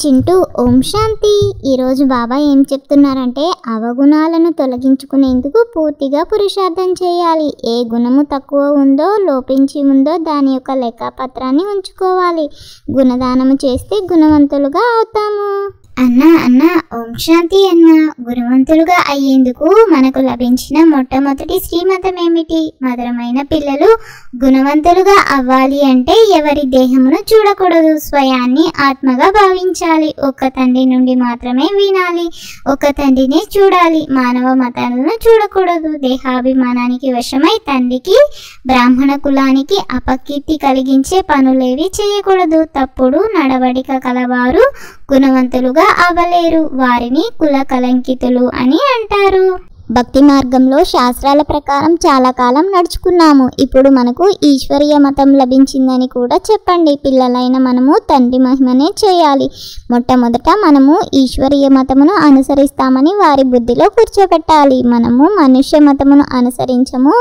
చింటూ ఓం శాంతి. ఈరోజు బాబా ఏం చెప్తున్నారంటే అవగుణాలను తొలగించుకునేందుకు పూర్తిగా పురుషార్థం చేయాలి. ఏ గుణము తక్కువ ఉందో లోపించి ఉందో దాని యొక్క లెక్కపత్రాన్ని ఉంచుకోవాలి. గుణదానము చేస్తే గుణవంతులుగా అవుతాము. అన్నా ఓం శాంతి అన్న. గుణవంతులుగా అయ్యేందుకు మనకు లభించిన మొట్టమొదటి శ్రీమతం ఏమిటి? మధురమైన పిల్లలు గుణవంతులుగా అవ్వాలి అంటే ఎవరి దేహమును చూడకూడదు, స్వయాన్ని ఆత్మగా భావించాలి. ఒక్క తండ్రి నుండి మాత్రమే వినాలి, ఒక్క తండ్రినే చూడాలి. మానవ మతాలను చూడకూడదు. దేహాభిమానానికి వశమై తండ్రికి బ్రాహ్మణ కులానికి అపకీర్తి కలిగించే పనులేవి చేయకూడదు. తప్పుడు నడవడిక కలవారు గుణవంతులుగా అవ్వలేరు. వారిని కుల కలంకితులు అని అంటారు. భక్తి మార్గంలో శాస్త్రాల ప్రకారం చాలా కాలం నడుచుకున్నాము. ఇప్పుడు మనకు ఈశ్వరీయ మతం లభించిందని కూడా చెప్పండి. పిల్లలైన మనము తండ్రి మహిమనే చేయాలి. మొట్టమొదట మనము ఈశ్వరీయ మతమును అనుసరిస్తామని వారి బుద్ధిలో కూర్చోబెట్టాలి. మనము మనుష్య మతమును అనుసరించము,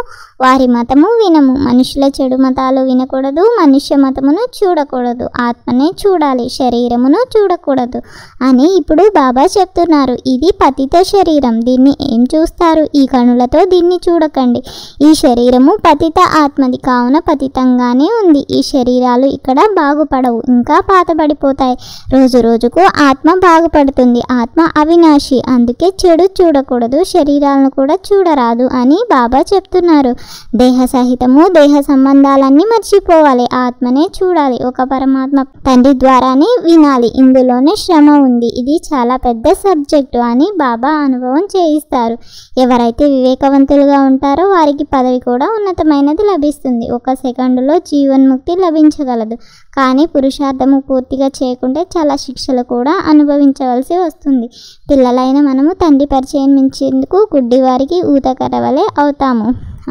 వారి మతము వినము. మనుషుల చెడు మతాలు వినకూడదు, మనుష్య మతమును చూడకూడదు. ఆత్మనే చూడాలి, శరీరమును చూడకూడదు అని ఇప్పుడు బాబా చెప్తున్నారు. ఇది పతిత శరీరం. దీన్ని ఏం చూస్తారు? ఈ కనులతో దీన్ని చూడకండి. ఈ శరీరము పతిత ఆత్మది కావున పతితంగానే ఉంది. ఈ శరీరాలు ఇక్కడ బాగుపడవు, ఇంకా పాతబడిపోతాయి. రోజు రోజుకు ఆత్మ బాగుపడుతుంది. ఆత్మ అవినాశి, అందుకే చెడు చూడకూడదు, శరీరాలను కూడా చూడరాదు అని బాబా చెప్తున్నారు. దేహ సహితము దేహ సంబంధాలన్నీ మర్చిపోవాలి, ఆత్మనే చూడాలి. ఒక పరమాత్మ తండ్రి ద్వారానే వినాలి. ఇందులోనే శ్రమ ఉంది. ఇది చాలా పెద్ద సబ్జెక్టు అని బాబా అనుభవం చేయిస్తారు. ఎవరైతే వివేకవంతులుగా ఉంటారో వారికి పదవి కూడా ఉన్నతమైనది లభిస్తుంది. ఒక సెకండులో జీవన్ముక్తి లభించగలదు. కానీ పురుషార్థము పూర్తిగా చేయకుంటే చాలా శిక్షలు కూడా అనుభవించవలసి వస్తుంది. పిల్లలైన మనము తండ్రి పరిచయం మించేందుకు గుడ్డివారికి ఊతకరవలే అవుతాము.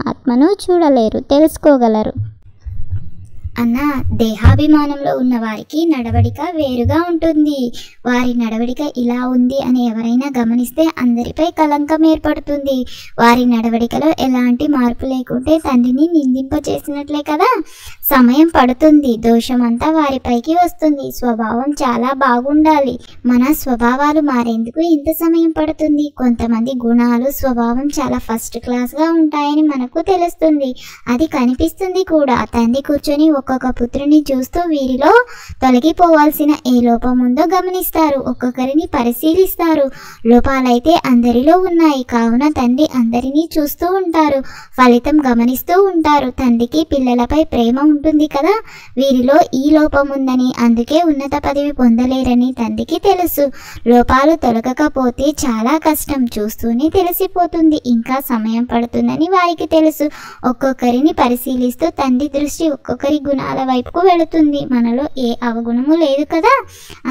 ఆత్మను చూడలేరు, తెలుసుకోగలరు. అన్న, దేహాభిమానంలో ఉన్న వారికి నడవడిక వేరుగా ఉంటుంది. వారి నడవడిక ఇలా ఉంది అని ఎవరైనా గమనిస్తే అందరిపై కలంకం ఏర్పడుతుంది. వారి నడవడికలో ఎలాంటి మార్పు లేకుంటే తండ్రిని నిందింపచేసినట్లే కదా. సమయం పడుతుంది, దోషమంతా వారిపైకి వస్తుంది. స్వభావం చాలా బాగుండాలి. మన స్వభావాలు మారేందుకు ఇంత సమయం పడుతుంది. కొంతమంది గుణాలు స్వభావం చాలా ఫస్ట్ క్లాస్గా ఉంటాయని మనకు తెలుస్తుంది. అది కనిపిస్తుంది కూడా. తండ్రి కూర్చొని ఒక్కొక్క పుత్రుని చూస్తూ వీరిలో తొలగిపోవాల్సిన ఏ లోపం ఉందో గమనిస్తారు. ఒక్కొక్కరిని పరిశీలిస్తారు. లోపాలైతే అందరిలో ఉన్నాయి కావున తండ్రి అందరినీ చూస్తూ ఉంటారు. ఫలితం గమనిస్తూ ఉంటారు. తండ్రికి పిల్లలపై ప్రేమ ఉంటుంది కదా. వీరిలో ఈ లోపం ఉందని, అందుకే ఉన్నత పదవి పొందలేరని తండ్రికి తెలుసు. లోపాలు తొలగకపోతే చాలా కష్టం. చూస్తూనే తెలిసిపోతుంది. ఇంకా సమయం పడుతుందని వారికి తెలుసు. ఒక్కొక్కరిని పరిశీలిస్తూ తండ్రి దృష్టి ఒక్కొక్కరి గుణాల వైపుకు వెళుతుంది. మనలో ఏ అవగుణము లేదు కదా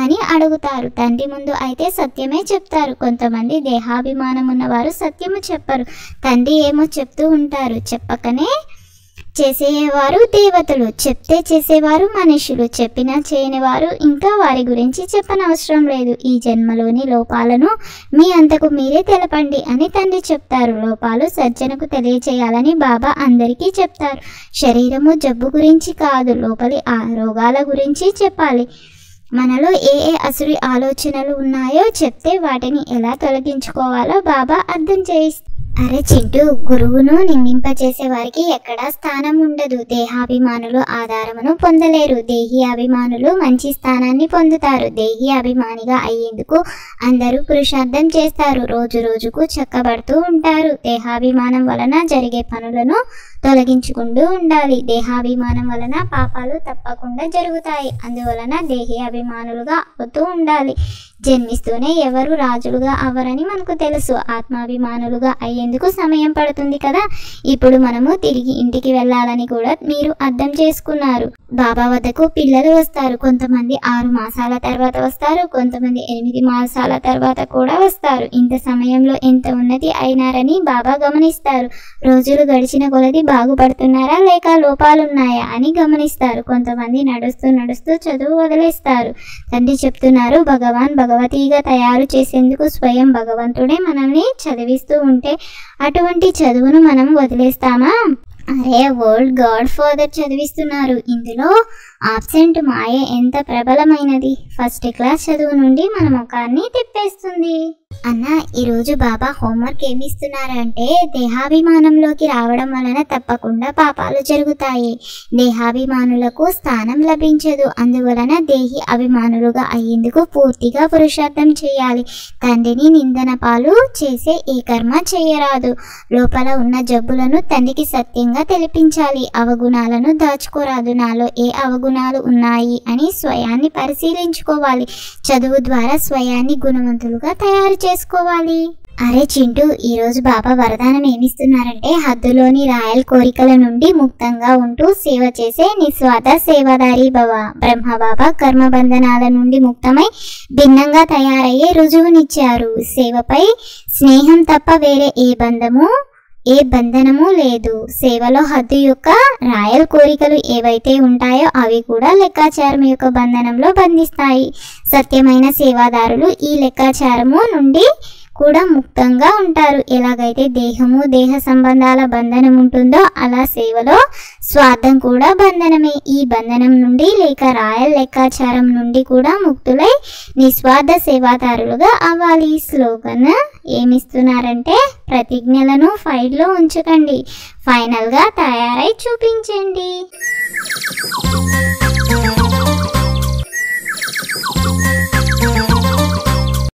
అని అడుగుతారు. తండ్రి ముందు అయితే సత్యమే చెప్తారు. కొంతమంది దేహాభిమానం ఉన్నవారు సత్యము చెప్పరు. తండ్రి ఏమో చెప్తూ ఉంటారు. చెప్పకనే చేసేవారు దేవతలు, చెప్తే చేసేవారు మనుషులు, చెప్పినా చేయని వారు ఇంకా వారి గురించి చెప్పనవసరం లేదు. ఈ జన్మలోని లోపాలను మీ అంతకు మీరే తెలపండి అని తండ్రి చెప్తారు. లోపాలు సజ్జనకు తెలియచేయాలని బాబా అందరికీ చెప్తారు. శరీరము జబ్బు గురించి కాదు, లోపలి రోగాల గురించి చెప్పాలి. మనలో ఏ అసురి ఆలోచనలు ఉన్నాయో చెప్తే వాటిని ఎలా తొలగించుకోవాలో బాబా అర్థం చేయిస్తారు. అరే చింటూ, గురువును నిందింపచేసే వారికి ఎక్కడా స్థానం ఉండదు. దేహాభిమానులు ఆధారమును పొందలేరు. దేహి అభిమానులు మంచి స్థానాన్ని పొందుతారు. దేహి అభిమానిగా అయ్యేందుకు అందరూ పురుషార్థం చేస్తారు. రోజు రోజుకు చక్కబడుతూ ఉంటారు. దేహాభిమానం వలన జరిగే పనులను తొలగించుకుంటూ ఉండాలి. దేహాభిమానం వలన పాపాలు తప్పకుండా జరుగుతాయి. అందువలన దేహి అభిమానులుగా అవుతూ ఉండాలి. జన్మిస్తూనే ఎవరు రాజులుగా అవ్వరని మనకు తెలుసు. ఆత్మాభిమానులుగా అయ్యేందుకు సమయం పడుతుంది కదా. ఇప్పుడు మనము తిరిగి ఇంటికి వెళ్ళాలని కూడా మీరు అర్థం చేసుకున్నారు. బాబా వద్దకు పిల్లలు వస్తారు. కొంతమంది 6 మాసాల తర్వాత వస్తారు, కొంతమంది 8 మాసాల తర్వాత కూడా వస్తారు. ఇంత సమయంలో ఎంత ఉన్నతి అయినారని బాబా గమనిస్తారు. రోజులు గడిచిన కొలది బాగుపడుతున్నారా లేక లోపాలున్నాయా అని గమనిస్తారు. కొంతమంది నడుస్తూ నడుస్తూ చదువు వదిలేస్తారు. తండ్రి చెప్తున్నారు, భగవతిగా తయారు చేసేందుకు స్వయం భగవంతుడే మనల్ని చదివిస్తూ ఉంటే అటువంటి చదువును మనం వదిలేస్తామా? అరే వరల్డ్ గాడ్ ఫాదర్ చదివిస్తున్నారు. ఇందులో ఆబ్సెంట్ మాయ ఎంత ప్రబలమైనది. ఫస్ట్ క్లాస్ చదువు నుండి మన ముఖాన్ని తిప్పేస్తుంది. అన్న, ఈరోజు బాబా హోంవర్క్ ఏమి ఇస్తున్నారంటే దేహాభిమానంలోకి రావడం వలన తప్పకుండా పాపాలు జరుగుతాయి. దేహాభిమానులకు స్థానం లభించదు. అందువలన దేహి అభిమానులుగా అయ్యేందుకు పూర్తిగా పురుషార్థం చేయాలి. తండ్రిని నిందన పాలు చేసే ఏ కర్మ చేయరాదు. లోపల ఉన్న జబ్బులను తండ్రికి సత్యంగా తెలిపించాలి. అవగుణాలను దాచుకోరాదు. నాలో ఏ అవగుణాలు ఉన్నాయి అని స్వయాన్ని పరిశీలించుకోవాలి. చదువు ద్వారా స్వయాన్ని గుణవంతులుగా తయారు చేసుకోవాలి. అరే చింటూ, ఈరోజు బాబా వరదానం ఏమిస్తున్నారంటే హద్దులోని రాయల్ కోరికల నుండి ముక్తంగా ఉంటూ సేవ చేసే నిస్వార్థ సేవాదారి భవ. బ్రహ్మబాబా కర్మబంధనాల నుండి ముక్తమై భిన్నంగా తయారయ్యే రుజువునిచ్చారు. సేవపై స్నేహం తప్ప వేరే ఏ బంధనము లేదు. సేవలో హద్దు యొక్క రాయల్ కోరికలు ఏవైతే ఉంటాయో అవి కూడా లెక్కాచారం యొక్క బంధనంలో బంధిస్తాయి. సత్యమైన సేవాదారులు ఈ లెక్కాచారము నుండి కూడా ముక్తంగా ఉంటారు. ఎలాగైతే దేహము దేహ సంబంధాల బంధనం ఉంటుందో అలా సేవలో స్వార్థం కూడా బంధనమే. ఈ బంధనం నుండి లేక రాయల్ లెక్కాచారం నుండి కూడా ముక్తులై నిస్వార్థ సేవాదారులుగా అవ్వాలి. స్లోగన్ ఏమిస్తున్నారంటే ప్రతిజ్ఞలను ఫైల్లో ఉంచకండి, ఫైనల్గా తయారై చూపించండి.